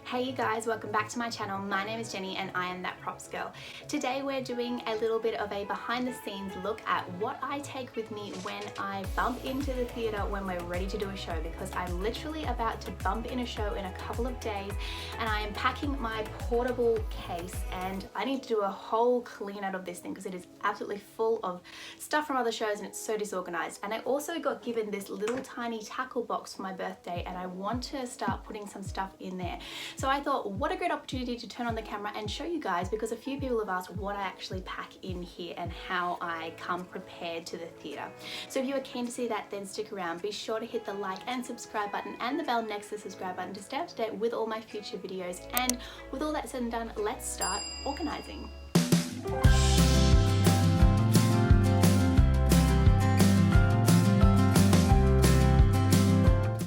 Hey you guys, welcome back to my channel. My name is Jenny and I am That Props Girl. Today we're doing a little bit of a behind the scenes look at what I take with me when I bump into the theatre when we're ready to do a show, because I'm literally about to bump in a show in a couple of days and I am packing my portable case and I need to do a whole clean out of this thing because it is absolutely full of stuff from other shows and it's so disorganized. And I also got given this little tiny tackle box for my birthday and I want to start putting some stuff in there. So I thought, what a great opportunity to turn on the camera and show you guys, because a few people have asked what I actually pack in here and how I come prepared to the theatre. So if you are keen to see that, then stick around. Be sure to hit the like and subscribe button and the bell next to the subscribe button to stay up to date with all my future videos. And with all that said and done, let's start organising.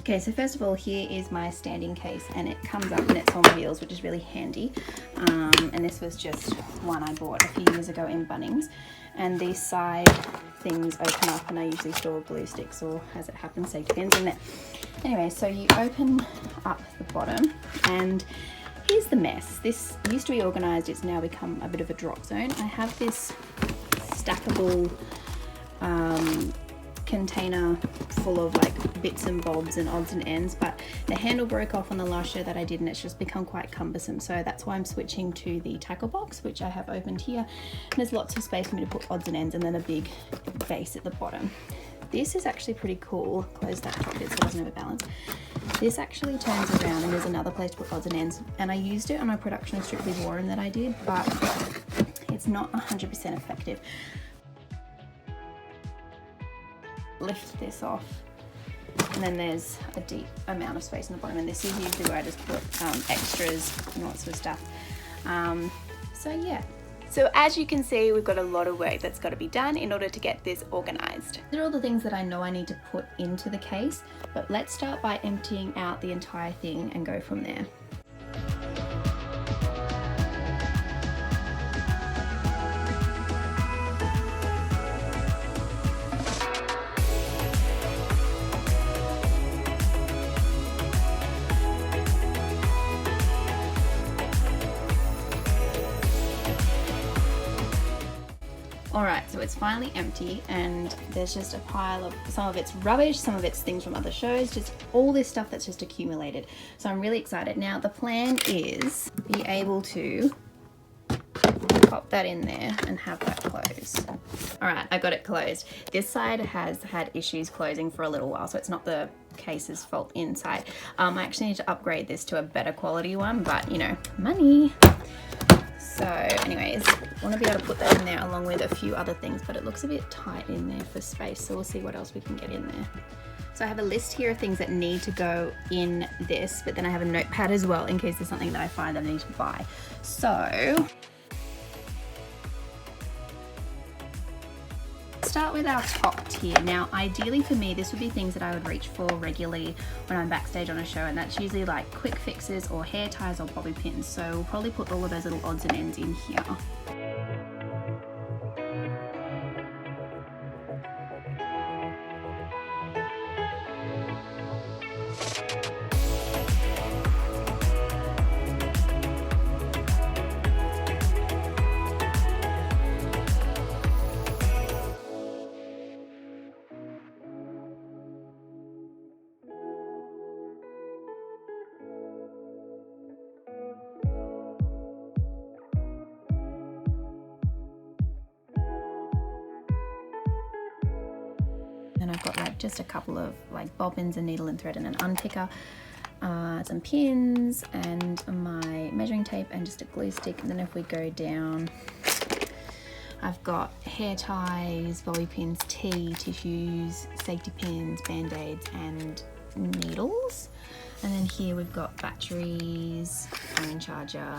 Okay, so first of all, here is my standing case and it comes up and it's on wheels, which is really handy. And this was just one I bought a few years ago in Bunnings. And these side things open up and I usually store glue sticks or, as it happens, safety pins in there. Anyway, so you open up the bottom and here's the mess. This used to be organised, it's now become a bit of a drop zone. I have this stackable container full of like bits and bobs and odds and ends, but the handle broke off on the last show that I did and it's just become quite cumbersome, so that's why I'm switching to the tackle box, which I have opened here, and there's lots of space for me to put odds and ends and then a big base at the bottom. This is actually pretty cool. Close that top bit so it doesn't overbalance. This actually turns around and there's another place to put odds and ends, and I used it on a production of Strictly Warren that I did, but it's not 100% effective. Lift this off and then there's a deep amount of space in the bottom, and this is usually where I just put extras and all that sort of stuff. So yeah. So as you can see, we've got a lot of work that's got to be done in order to get this organised. These are all the things that I know I need to put into the case, but let's start by emptying out the entire thing and go from there. Alright, so it's finally empty and there's just a pile of, some of it's rubbish, some of it's things from other shows, just all this stuff that's just accumulated. So I'm really excited. Now the plan is be able to pop that in there and have that closed. Alright, I got it closed. This side has had issues closing for a little while, so it's not the case's fault inside. I actually need to upgrade this to a better quality one, but you know, money. So anyways, I want to be able to put that in there along with a few other things, but it looks a bit tight in there for space, so we'll see what else we can get in there. So I have a list here of things that need to go in this, but then I have a notepad as well in case there's something that I find that I need to buy. So start with our top tier. Now ideally for me this would be things that I would reach for regularly when I'm backstage on a show, and that's usually like quick fixes or hair ties or bobby pins, so we'll probably put all of those little odds and ends in here. And I've got like just a couple of like bobbins, a needle and thread and an unpicker, some pins and my measuring tape and just a glue stick. And then if we go down, I've got hair ties, bobby pins, tea, tissues, safety pins, band-aids and needles. And then here we've got batteries, phone charger,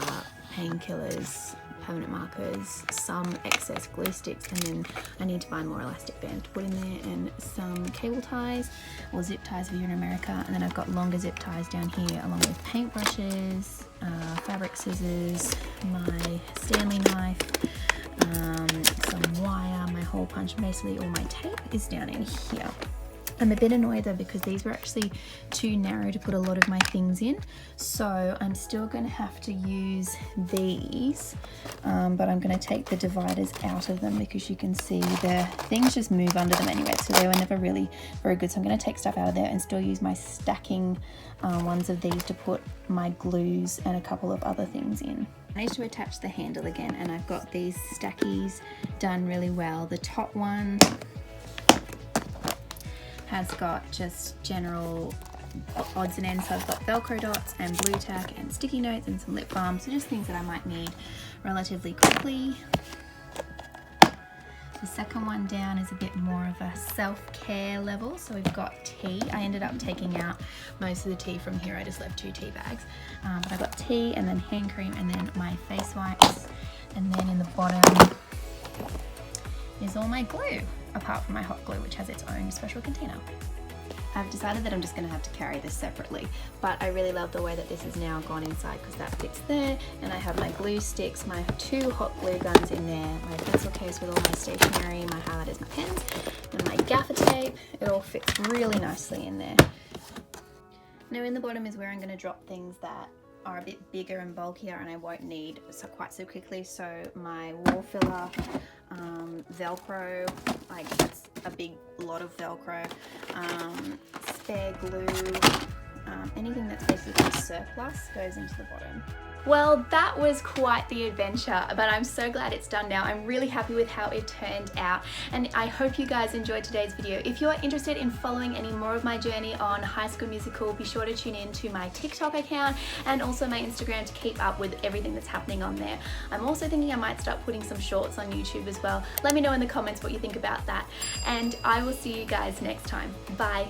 painkillers, permanent markers, some excess glue sticks, and then I need to find more elastic band to put in there, and some cable ties or zip ties if you're in America. And then I've got longer zip ties down here along with paintbrushes, fabric scissors, my Stanley knife, some wire, my hole punch, basically all my tape is down in here. I'm a bit annoyed though because these were actually too narrow to put a lot of my things in, so I'm still going to have to use these, but I'm going to take the dividers out of them because you can see the things just move under them anyway, so they were never really very good. So I'm going to take stuff out of there and still use my stacking ones of these to put my glues and a couple of other things in. I need to attach the handle again, and I've got these stackies done really well. The top one has got just general odds and ends, so I've got Velcro dots and blue tack and sticky notes and some lip balm, so just things that I might need relatively quickly. The second one down is a bit more of a self-care level, so we've got tea. I ended up taking out most of the tea from here, I just left 2 tea bags, but I got tea and then hand cream and then my face wipes, and then in the bottom is all my glue, apart from my hot glue, which has its own special container. I've decided that I'm just going to have to carry this separately, but I really love the way that this has now gone inside because that fits there, and I have my glue sticks, my 2 hot glue guns in there, my pencil case with all my stationery, my highlighters, my pens, and my gaffer tape. It all fits really nicely in there. Now in the bottom is where I'm going to drop things that are a bit bigger and bulkier and I won't need quite so quickly, so my wall filler, Velcro, like that's a big lot of Velcro, spare glue, anything that's basically surplus goes into the bottom. Well, that was quite the adventure, but I'm so glad it's done now. I'm really happy with how it turned out, and I hope you guys enjoyed today's video. If you're interested in following any more of my journey on High School Musical, be sure to tune in to my TikTok account and also my Instagram to keep up with everything that's happening on there. I'm also thinking I might start putting some shorts on YouTube as well. Let me know in the comments what you think about that, and I will see you guys next time. Bye.